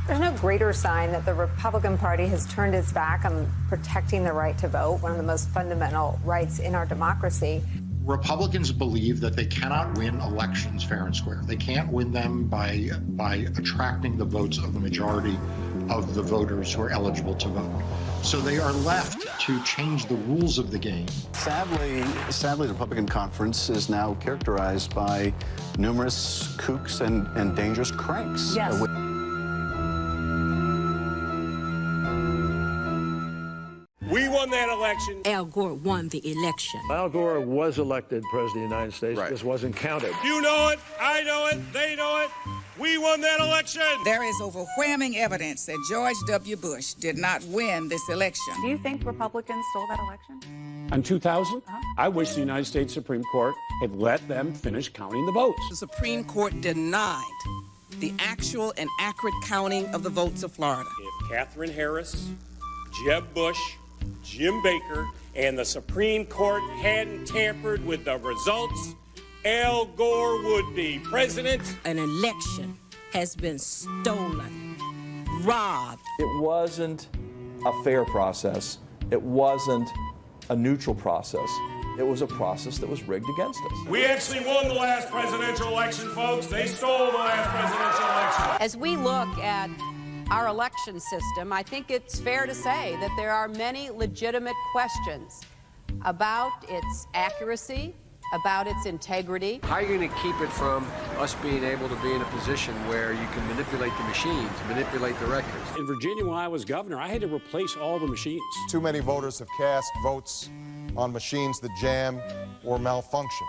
There's no greater sign that the Republican Party has turned its back on protecting the right to vote, one of the most fundamental rights in our democracy. Republicans believe that they cannot win elections fair and square. They can't win them by attracting the votes of the majority of the voters who are eligible to vote. So they are left to change the rules of the game. Sadly, the Republican conference is now characterized by numerous kooks and dangerous cranks. Yes. We won that election. Al Gore won the election. Al Gore was elected president of the United States. This wasn't counted. You know it, I know it, they know it. We won that election. There is overwhelming evidence that George W. Bush did not win this election. Do you think Republicans stole that election? In 2000, I wish the United States Supreme Court had let them finish counting the votes. The Supreme Court denied the actual and accurate counting of the votes of Florida. If Catherine Harris, Jeb Bush, Jim Baker, and the Supreme Court hadn't tampered with the results, Al Gore would be president. An election has been stolen, robbed. It wasn't a fair process. It wasn't a neutral process. It was a process that was rigged against us. We actually won the last presidential election, folks. They stole the last presidential election. As we look at our election system, I think it's fair to say that there are many legitimate questions about its accuracy, about its integrity. How are you going to keep it from us being able to be in a position where you can manipulate the machines, manipulate the records? In Virginia, when I was governor, I had to replace all the machines. Too many voters have cast votes on machines that jam or malfunction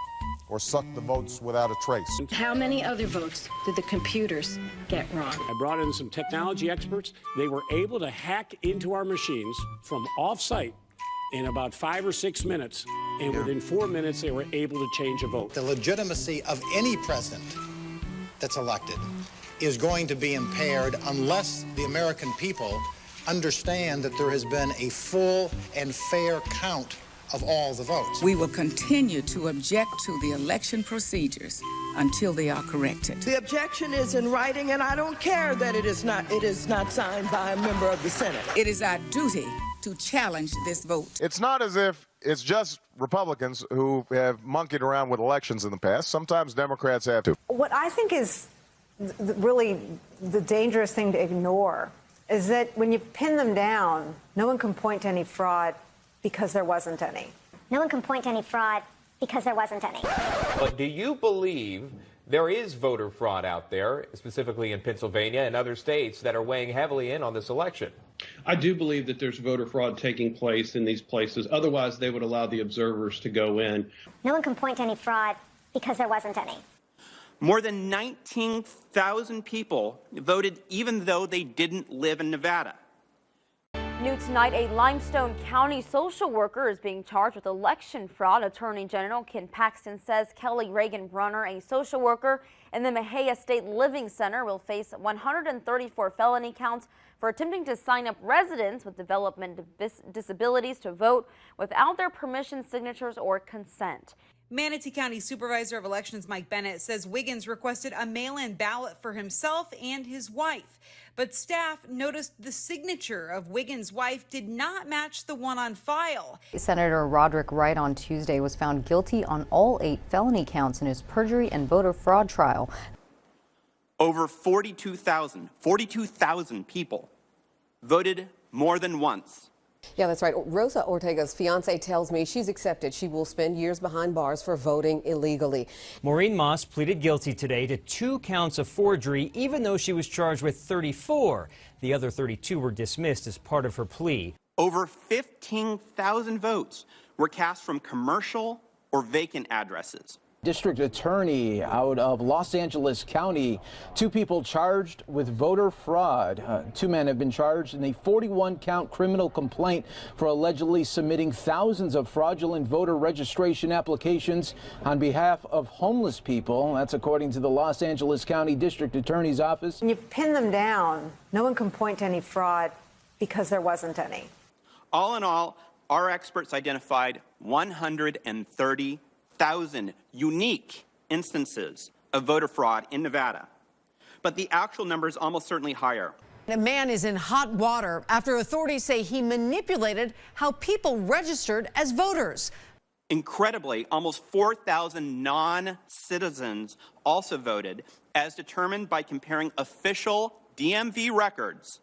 or suck the votes without a trace. How many other votes did the computers get wrong? I brought in some technology experts. They were able to hack into our machines from off-site in about 5 or 6 minutes, and within 4 minutes, they were able to change a vote. The legitimacy of any president that's elected is going to be impaired unless the American people understand that there has been a full and fair count of all the votes. We will continue to object to the election procedures until they are corrected. The objection is in writing, and I don't care that it is not signed by a member of the Senate. It is our duty to challenge this vote. It's not as if it's just Republicans who have monkeyed around with elections in the past. Sometimes Democrats have to. What I think is really the dangerous thing to ignore is that when you pin them down, no one can point to any fraud because there wasn't any. No one can point to any fraud because there wasn't any. But do you believe there is voter fraud out there, specifically in Pennsylvania and other states that are weighing heavily in on this election? I do believe that there's voter fraud taking place in these places. Otherwise, they would allow the observers to go in. No one can point to any fraud because there wasn't any. More than 19,000 people voted even though they didn't live in Nevada. New tonight, a Limestone County social worker is being charged with election fraud. Attorney General Ken Paxton says Kelly Reagan Brunner, a social worker in the Mejia State Living Center, will face 134 felony counts for attempting to sign up residents with developmental disabilities to vote without their permission, signatures, or consent. Manatee County Supervisor of Elections Mike Bennett says Wiggins requested a mail-in ballot for himself and his wife, but staff noticed the signature of Wiggins' wife did not match the one on file. Senator Roderick Wright on Tuesday was found guilty on all 8 felony counts in his perjury and voter fraud trial. Over 42,000 people voted more than once. Yeah, that's right. Rosa Ortega's fiance tells me she's accepted she will spend years behind bars for voting illegally. Maureen Moss pleaded guilty today to 2 counts of forgery, even though she was charged with 34. The other 32 were dismissed as part of her plea. Over 15,000 votes were cast from commercial or vacant addresses. District Attorney out of Los Angeles County, 2 people charged with voter fraud. 2 men have been charged in a 41-count criminal complaint for allegedly submitting thousands of fraudulent voter registration applications on behalf of homeless people. That's according to the Los Angeles County District Attorney's Office. When you pin them down, no one can point to any fraud because there wasn't any. All in all, our experts identified 130,000 unique instances of voter fraud in Nevada, but the actual number is almost certainly higher. A man is in hot water after authorities say he manipulated how people registered as voters. Incredibly, almost 4,000 non-citizens also voted, as determined by comparing official DMV records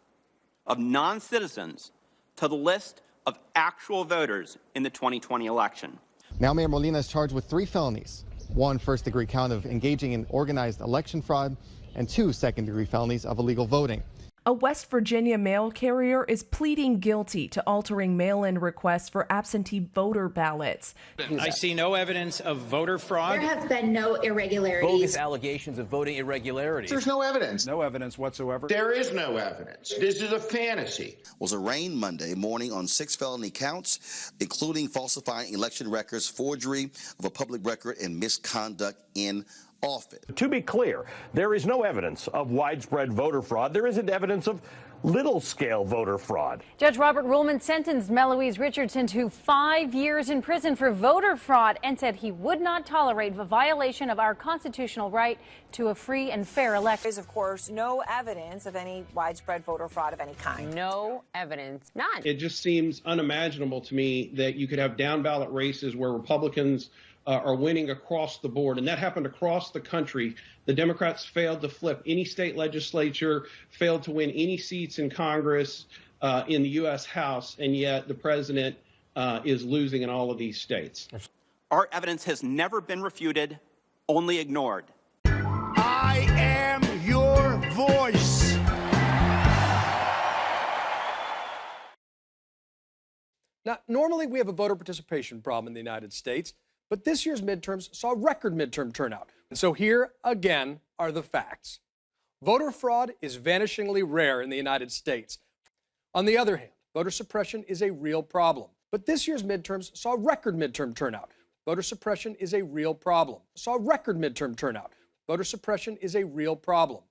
of non-citizens to the list of actual voters in the 2020 election. Now Mayor Molina is charged with 3 felonies. 1 first-degree count of engaging in organized election fraud and 2 second-degree felonies of illegal voting. A West Virginia mail carrier is pleading guilty to altering mail-in requests for absentee voter ballots. I see no evidence of voter fraud. There have been no irregularities. Bogus allegations of voting irregularities. There's no evidence. No evidence whatsoever. There is no evidence. This is a fantasy. Was arraigned Monday morning on 6 felony counts, including falsifying election records, forgery of a public record, and misconduct in office. To be clear, there is no evidence of widespread voter fraud. There isn't evidence of little-scale voter fraud. Judge Robert Ruhlman sentenced Meloise Richardson to 5 years in prison for voter fraud and said he would not tolerate a violation of our constitutional right to a free and fair election. There is, of course, no evidence of any widespread voter fraud of any kind. No evidence, none. It just seems unimaginable to me that you could have down-ballot races where Republicans are winning across the board, and that happened across the country. The Democrats failed to flip any state legislature, failed to win any seats in Congress, in the U.S. House, and yet the president is losing in all of these states. Our evidence has never been refuted, only ignored. I am your voice. Now, normally we have a voter participation problem in the United States, but this year's midterms saw record midterm turnout. And so here, again, are the facts. Voter fraud is vanishingly rare in the United States. On the other hand, voter suppression is a real problem. But this year's midterms saw record midterm turnout. Voter suppression is a real problem. Saw record midterm turnout. Voter suppression is a real problem.